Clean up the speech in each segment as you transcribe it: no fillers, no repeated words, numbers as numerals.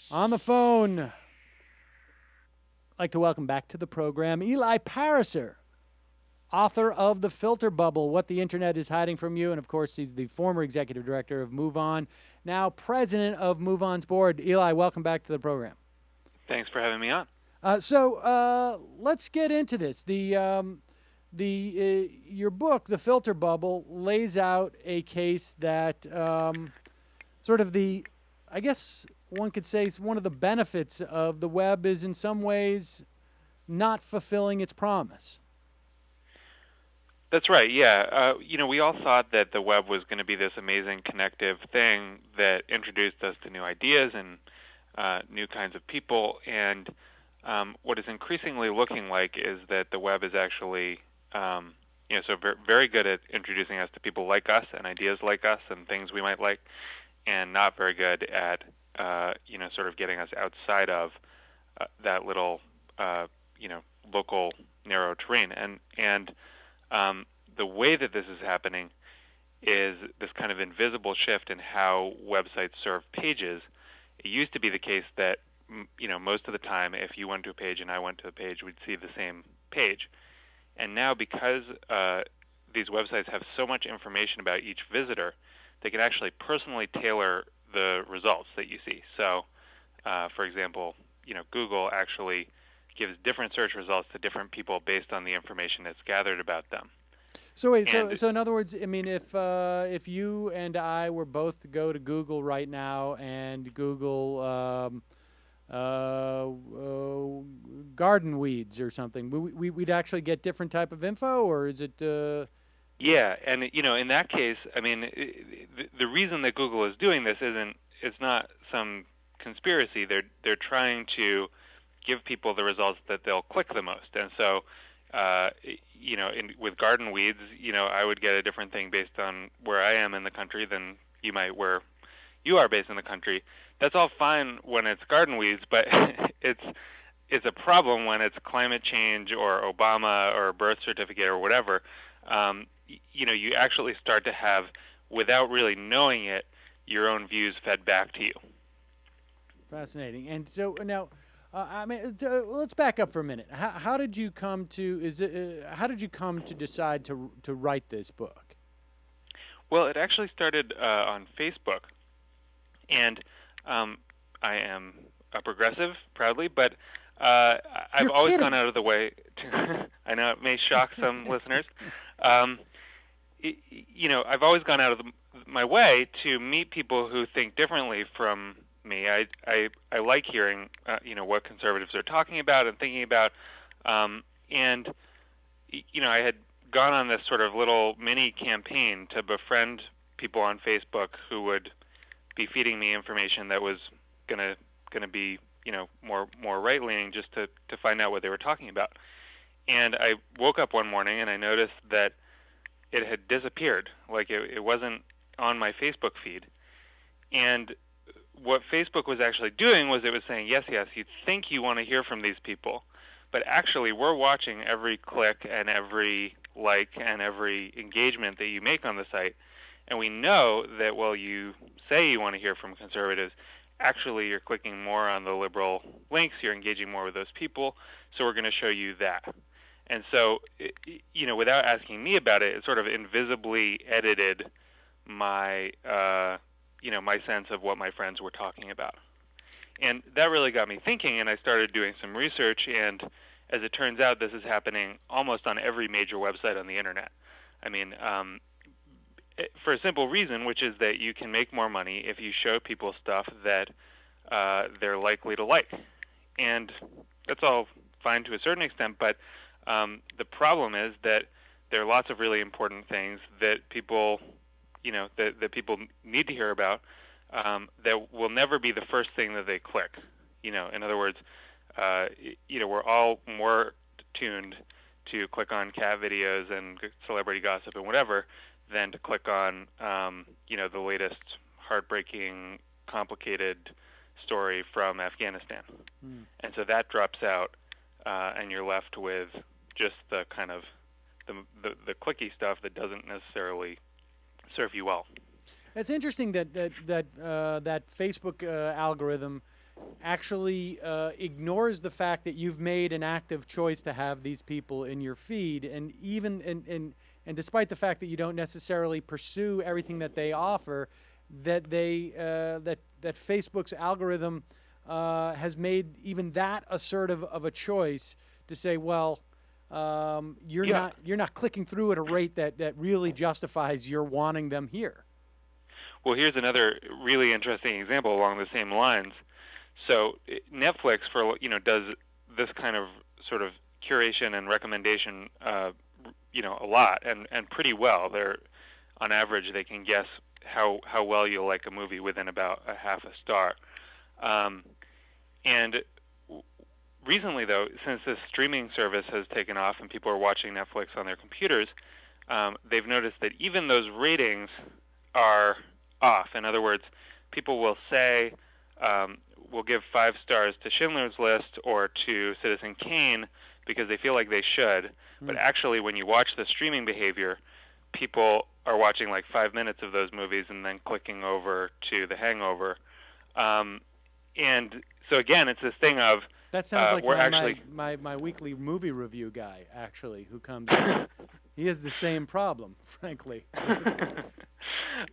On the phone, I'd like to welcome back to the program Eli Pariser, author of The Filter Bubble, What the Internet is Hiding from You. And of course, he's the former executive director of MoveOn, now president of MoveOn's board. Eli, welcome back to the program. Thanks for having me on. Let's get into this. Your book, The Filter Bubble, lays out a case that sort of I guess one could say, one of the benefits of the web is in some ways not fulfilling its promise. That's right. Yeah. We all thought that the web was going to be this amazing connective thing that introduced us to new ideas and new kinds of people. And what is increasingly looking like is that the web is actually, very good at introducing us to people like us and ideas like us and things we might like, and not very good at, sort of getting us outside of that little, local narrow terrain. And the way that this is happening is this kind of invisible shift in how websites serve pages. It used to be the case that, most of the time, if you went to a page and I went to a page, we'd see the same page. And now, because these websites have so much information about each visitor, they can actually personally tailor the results that you see. So, for example, Google actually gives different search results to different people based on the information that's gathered about them. So wait, so in other words, I mean, if you and I were both to go to Google right now and Google garden weeds or something, we'd actually get different type of info, or is it? Yeah, and in that case, I mean, the reason that Google is doing this it's not some conspiracy. They're trying to give people the results that they'll click the most, and so with garden weeds, I would get a different thing based on where I am in the country than you might where you are based in the country. That's all fine when it's garden weeds, but it's a problem when it's climate change or Obama or a birth certificate or whatever. You actually start to have, without really knowing it, your own views fed back to you. Fascinating. And so now, let's back up for a minute. How did you come to how did you come to decide to write this book? Well, it actually started on Facebook, and I am a progressive, proudly, but I've always gone out of the way to. I know it may shock some listeners. I've always gone out of my way to meet people who think differently from me. I like hearing what conservatives are talking about and thinking about, and I had gone on this sort of little mini campaign to befriend people on Facebook who would be feeding me information that was gonna be more right leaning, just to find out what they were talking about. And I woke up one morning and I noticed that it had disappeared. Like it wasn't on my Facebook feed. And what Facebook was actually doing was it was saying, yes, you think you want to hear from these people, but actually we're watching every click and every like and every engagement that you make on the site. And we know that while you say you want to hear from conservatives, actually you're clicking more on the liberal links, you're engaging more with those people, so we're going to show you that. And so, without asking me about it, it sort of invisibly edited my, my sense of what my friends were talking about. And that really got me thinking, and I started doing some research, and as it turns out, this is happening almost on every major website on the internet. I mean, for a simple reason, which is that you can make more money if you show people stuff that they're likely to like. And that's all fine to a certain extent, but the problem is that there are lots of really important things that people, that people need to hear about that will never be the first thing that they click. In other words, we're all more tuned to click on cat videos and celebrity gossip and whatever than to click on, the latest heartbreaking, complicated story from Afghanistan. And so that drops out, and you're left with just the kind of the clicky stuff that doesn't necessarily serve you well. It's interesting that Facebook algorithm actually ignores the fact that you've made an active choice to have these people in your feed, and even and despite the fact that you don't necessarily pursue everything that they offer, that that Facebook's algorithm has made even that assertive of a choice to say, well, you're not clicking through at a rate that really justifies your wanting them here. Well, here's another really interesting example along the same lines. So Netflix, does this kind of sort of curation and recommendation, a lot and pretty well. They're on average they can guess how well you'll like a movie within about a half a star. And recently, though, since this streaming service has taken off and people are watching Netflix on their computers, they've noticed that even those ratings are off. In other words, people will say, will give 5 stars to Schindler's List or to Citizen Kane because they feel like they should. But actually, when you watch the streaming behavior, people are watching like 5 minutes of those movies and then clicking over to The Hangover. And so again, it's this thing of that sounds like my weekly movie review guy, actually, who comes in. He has the same problem, frankly.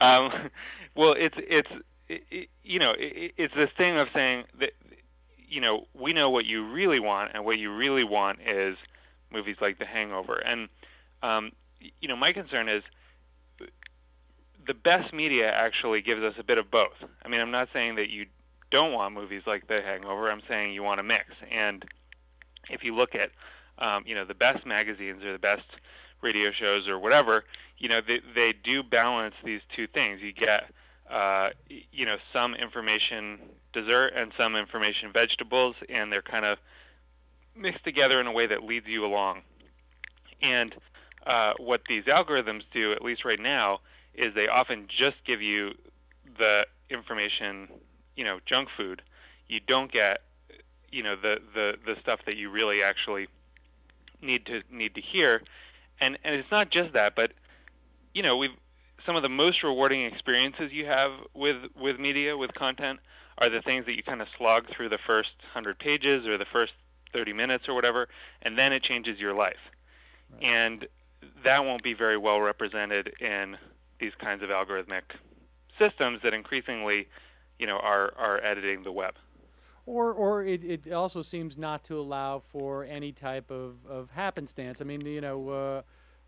Well, it's this thing of saying that we know what you really want, and what you really want is movies like The Hangover. And my concern is the best media actually gives us a bit of both. I mean, I'm not saying that you don't want movies like The Hangover. I'm saying you want a mix. And if you look at the best magazines or the best radio shows or whatever, they do balance these two things. You get some information dessert and some information vegetables, and they're kind of mixed together in a way that leads you along. And what these algorithms do, at least right now, is they often just give you the information, junk food. You don't get, the stuff that you really actually need to hear. And it's not just that, but some of the most rewarding experiences you have with media, with content, are the things that you kind of slog through the first 100 pages or the first 30 minutes or whatever, and then it changes your life. Right. And that won't be very well represented in these kinds of algorithmic systems that increasingly, are editing the web. Or it also seems not to allow for any type of happenstance. I mean,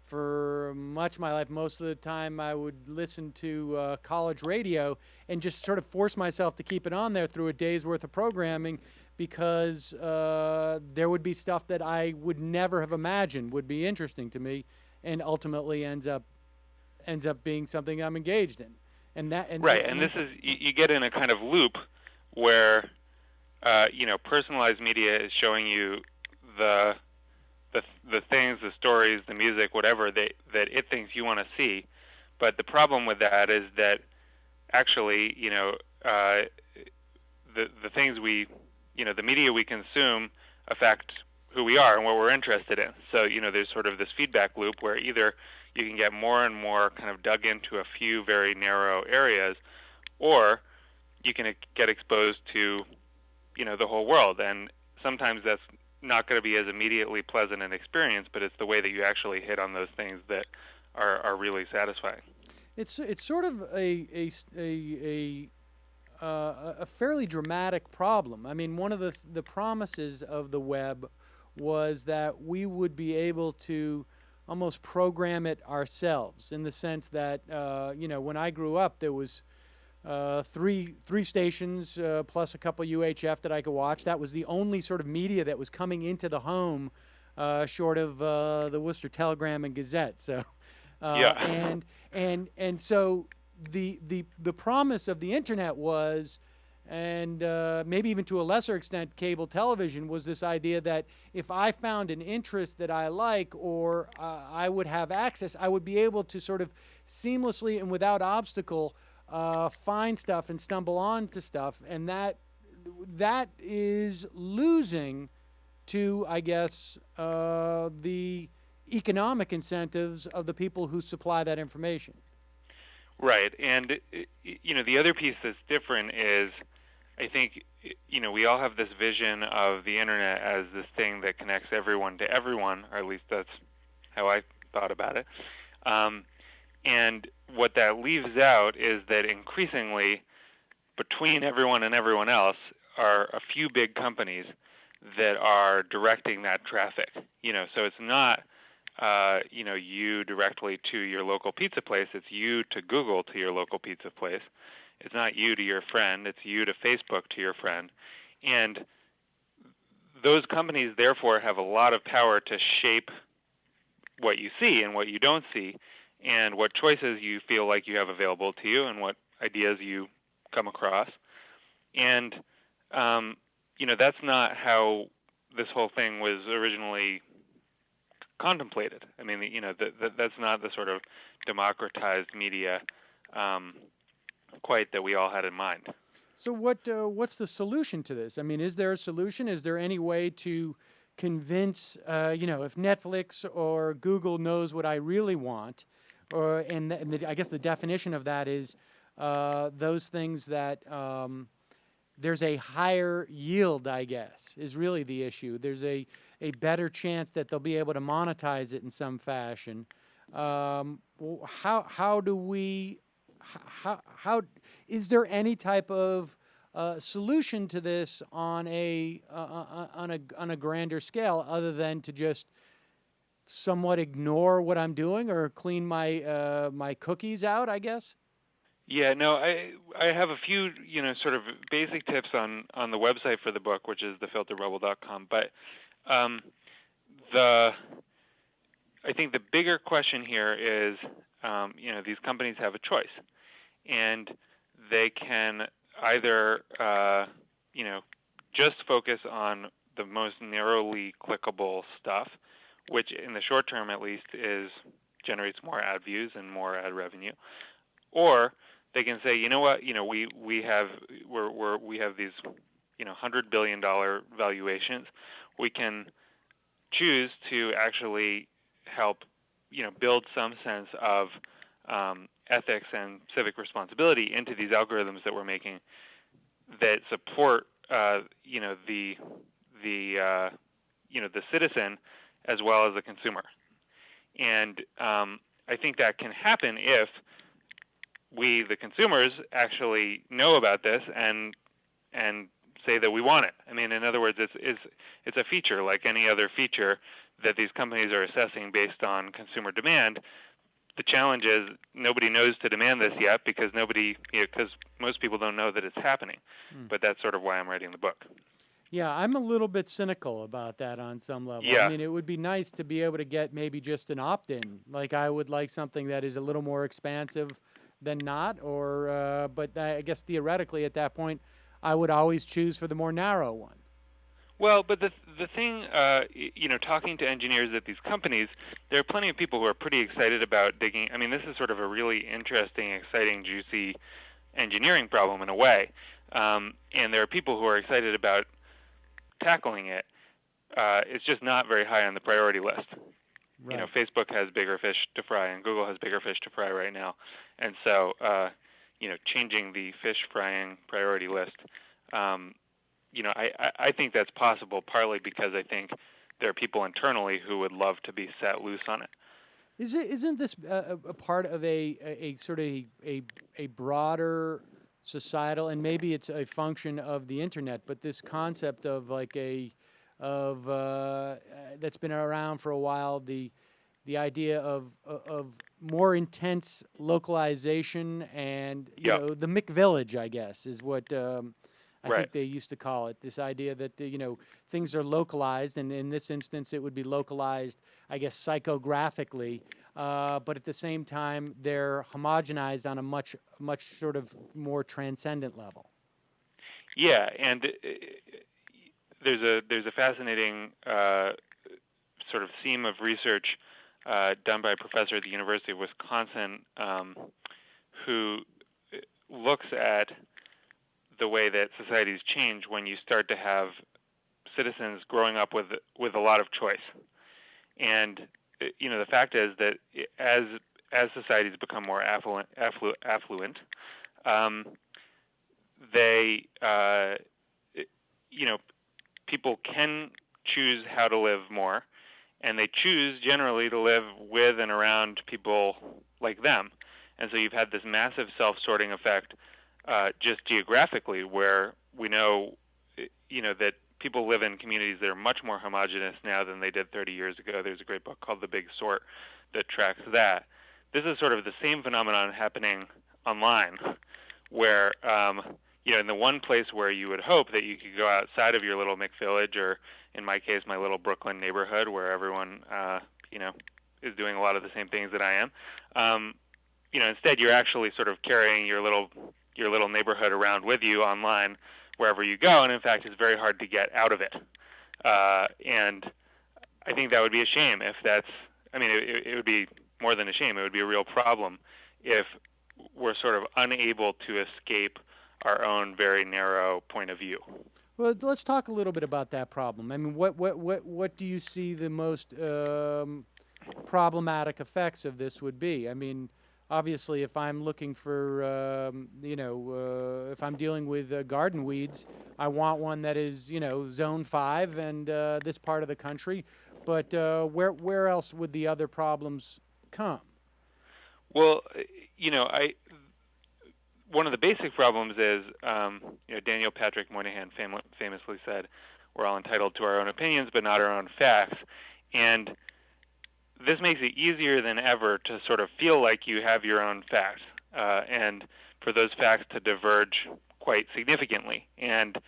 for much of my life, most of the time I would listen to college radio and just sort of force myself to keep it on there through a day's worth of programming, because there would be stuff that I would never have imagined would be interesting to me, and ultimately ends up being something I'm engaged in. And this is you get in a kind of loop where personalized media is showing you the things, the stories, the music, whatever that it thinks you want to see. But the problem with that is that actually, the things the media we consume affect who we are and what we're interested in. So, there's sort of this feedback loop where either you can get more and more kind of dug into a few very narrow areas, or you can get exposed to, the whole world. And sometimes that's not going to be as immediately pleasant an experience, but it's the way that you actually hit on those things that are really satisfying. It's sort of a fairly dramatic problem. I mean, one of the promises of the web was that we would be able to almost program it ourselves, in the sense that when I grew up, there was three stations plus a couple UHF that I could watch. That was the only sort of media that was coming into the home, short of the Worcester Telegram and Gazette. So, and so the promise of the internet was, and maybe even to a lesser extent cable television, was this idea that if I found an interest that I like, or I would have access, I would be able to sort of seamlessly and without obstacle find stuff and stumble onto stuff. And that is losing to, I guess, the economic incentives of the people who supply that information. Right. And, the other piece that's different is I think we all have this vision of the internet as this thing that connects everyone to everyone, or at least that's how I thought about it. And what that leaves out is that increasingly, between everyone and everyone else, are a few big companies that are directing that traffic. So it's not you directly to your local pizza place. It's you to Google to your local pizza place. It's not you to your friend. It's you to Facebook to your friend. And those companies, therefore, have a lot of power to shape what you see and what you don't see, and what choices you feel like you have available to you, and what ideas you come across. And that's not how this whole thing was originally contemplated. I mean, that's not the sort of democratized media quite that we all had in mind. So what's the solution to this? I mean, is there a solution? Is there any way to convince, if Netflix or Google knows what I really want, I guess the definition of that is those things that there's a higher yield, I guess, is really the issue. There's a better chance that they'll be able to monetize it in some fashion. How do we? How is there any type of solution to this on a grander scale, other than to just somewhat ignore what I'm doing or clean my my cookies out, I guess? Yeah, no, I have a few sort of basic tips on the website for the book, which is thefilterbubble.com. But I think the bigger question here is these companies have a choice, and they can either just focus on the most narrowly clickable stuff, which in the short term at least generates more ad views and more ad revenue, or they can say, we have these $100 billion valuations. We can choose to actually help build some sense of ethics and civic responsibility into these algorithms that we're making that support the citizen as well as the consumer. And I think that can happen if we, the consumers, actually know about this and say that we want it. I mean, in other words, it's a feature like any other feature that these companies are assessing based on consumer demand. The challenge is nobody knows to demand this yet because most people don't know that it's happening. But that's sort of why I'm writing the book. Yeah, I'm a little bit cynical about that on some level. Yeah. I mean, it would be nice to be able to get maybe just an opt-in. Like I would like something that is a little more expansive than not, but I guess theoretically at that point, I would always choose for the more narrow one. Well, but the thing, talking to engineers at these companies, there are plenty of people who are pretty excited about digging. I mean, this is sort of a really interesting, exciting, juicy engineering problem in a way, and there are people who are excited about tackling it. It's just not very high on the priority list. Right. Facebook has bigger fish to fry, and Google has bigger fish to fry right now, and so changing the fish frying priority list. I think that's possible, partly because I think there are people internally who would love to be set loose on it. Isn't this a part of a sort of a broader societal, and maybe it's a function of the internet, but this concept of like that's been around for a while, the idea of more intense localization, and the McVillage, I guess, is what I Right. think they used to call it. This idea that things are localized, and in this instance, it would be localized, I guess, psychographically, but at the same time, they're homogenized on a much sort of more transcendent level. Yeah, and there's a fascinating sort of theme of research done by a professor at the University of Wisconsin who looks at the way that societies change when you start to have citizens growing up with a lot of choice. And the fact is that as societies become more affluent, they, you know, people can choose how to live more, and they choose generally to live with and around people like them. And so you've had this massive self-sorting effect just geographically, where we know, that people live in communities that are much more homogenous now than they did 30 years ago. There's a great book called The Big Sort that tracks that. This is sort of the same phenomenon happening online, where in the one place where you would hope that you could go outside of your little McVillage, or in my case, my little Brooklyn neighborhood, where everyone is doing a lot of the same things that I am. Instead you're actually sort of carrying your little neighborhood around with you online wherever you go, and in fact it's very hard to get out of it. And I think that would be a shame if it would be more than a shame. It would be a real problem if we're sort of unable to escape our own very narrow point of view. Well, let's talk a little bit about that problem. I mean, what do you see the most problematic effects of this would be? I mean, obviously, if I'm looking for, if I'm dealing with garden weeds, I want one that is, zone 5 and this part of the country. But where else would the other problems come? Well, one of the basic problems is, Daniel Patrick Moynihan famously said, "We're all entitled to our own opinions, but not our own facts." And this makes it easier than ever to sort of feel like you have your own facts, and for those facts to diverge quite significantly. And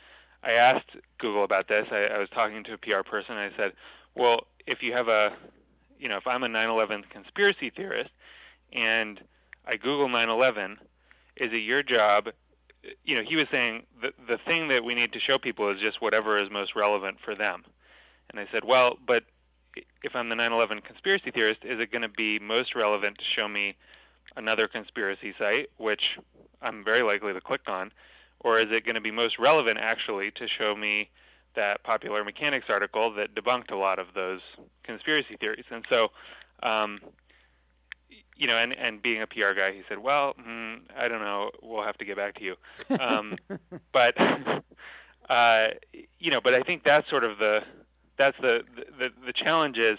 I asked Google about this. I was talking to a PR person, and I said, well, if you have if I'm a 9/11 conspiracy theorist, and I Google 9/11, is it your job? He was saying the thing that we need to show people is just whatever is most relevant for them. And I said, well, but if I'm the 9/11 conspiracy theorist, is it going to be most relevant to show me another conspiracy site, which I'm very likely to click on, or is it going to be most relevant actually to show me that Popular Mechanics article that debunked a lot of those conspiracy theories? And so, and being a PR guy, he said, well, I don't know, we'll have to get back to you. But I think that's sort of the challenge is,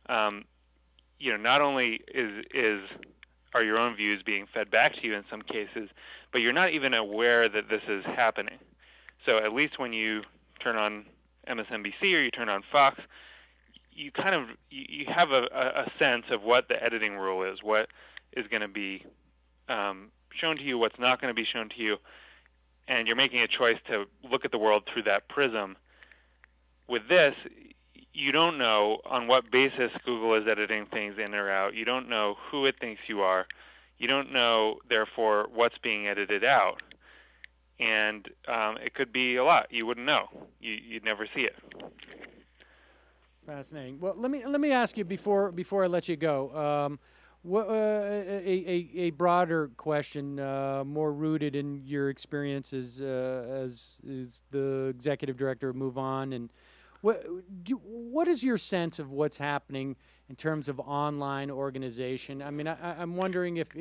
not only are your own views being fed back to you in some cases, but you're not even aware that this is happening. So at least when you turn on MSNBC or you turn on Fox, you have a sense of what the editing rule is, what is going to be shown to you, what's not going to be shown to you, and you're making a choice to look at the world through that prism. With this, you don't know on what basis Google is editing things in or out. You don't know who it thinks you are. You don't know, therefore, what's being edited out. And it could be a lot. You wouldn't know. You'd never see it. Fascinating. Well, let me ask you before I let you go. A broader question, more rooted in your experiences as the executive director of Move On, and what is your sense of what's happening in terms of online organization? I mean, I'm wondering if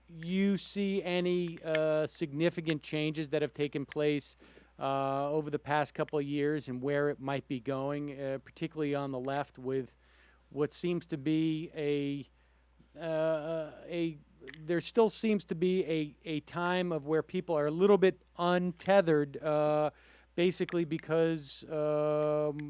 you see any significant changes that have taken place over the past couple of years and where it might be going, particularly on the left, with what seems to be there still seems to be a time of where people are a little bit untethered, basically because with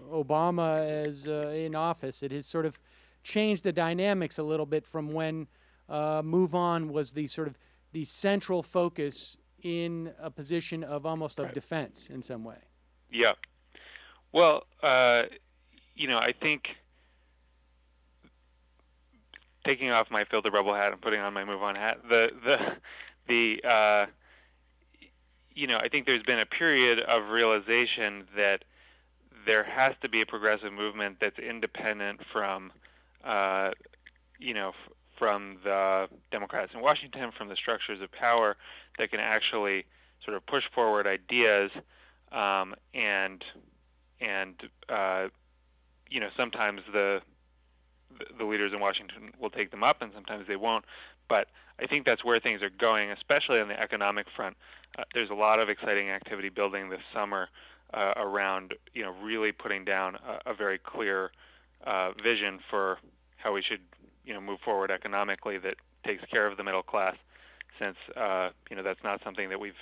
Obama as in office, it has sort of changed the dynamics a little bit from when Move On was the sort of the central focus in a position of almost of defense in some way. Yeah. Well, I think taking off my Filter Rebel hat and putting on my Move On hat, I think there's been a period of realization that there has to be a progressive movement that's independent from, from the Democrats in Washington, from the structures of power, that can actually sort of push forward ideas, and sometimes the leaders in Washington will take them up, and sometimes they won't. But I think that's where things are going, especially on the economic front. There's a lot of exciting activity building this summer around, really putting down a very clear vision for how we should, move forward economically that takes care of the middle class. Since that's not something that we've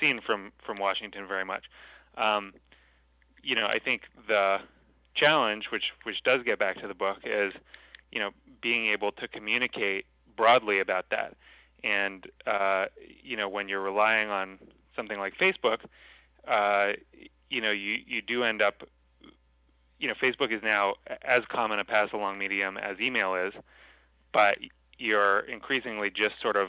seen from Washington very much. I think the challenge, which does get back to the book, is being able to communicate broadly about that. And when you're relying on something like Facebook, you do end up. Facebook is now as common a pass-along medium as email is, but you're increasingly just sort of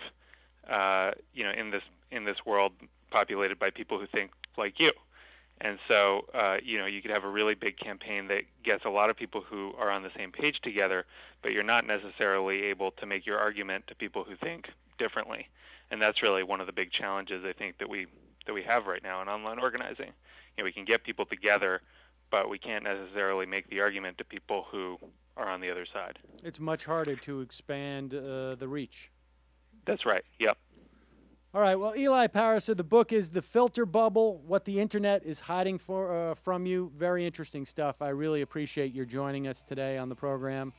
in this world populated by people who think like you. And so, you could have a really big campaign that gets a lot of people who are on the same page together, but you're not necessarily able to make your argument to people who think differently. And that's really one of the big challenges I think that we have right now in online organizing. We can get people together, but we can't necessarily make the argument to people who are on the other side. It's much harder to expand the reach. That's right. Yep. All right. Well, Eli Pariser, the book is The Filter Bubble, What the Internet is Hiding from You. Very interesting stuff. I really appreciate your joining us today on the program.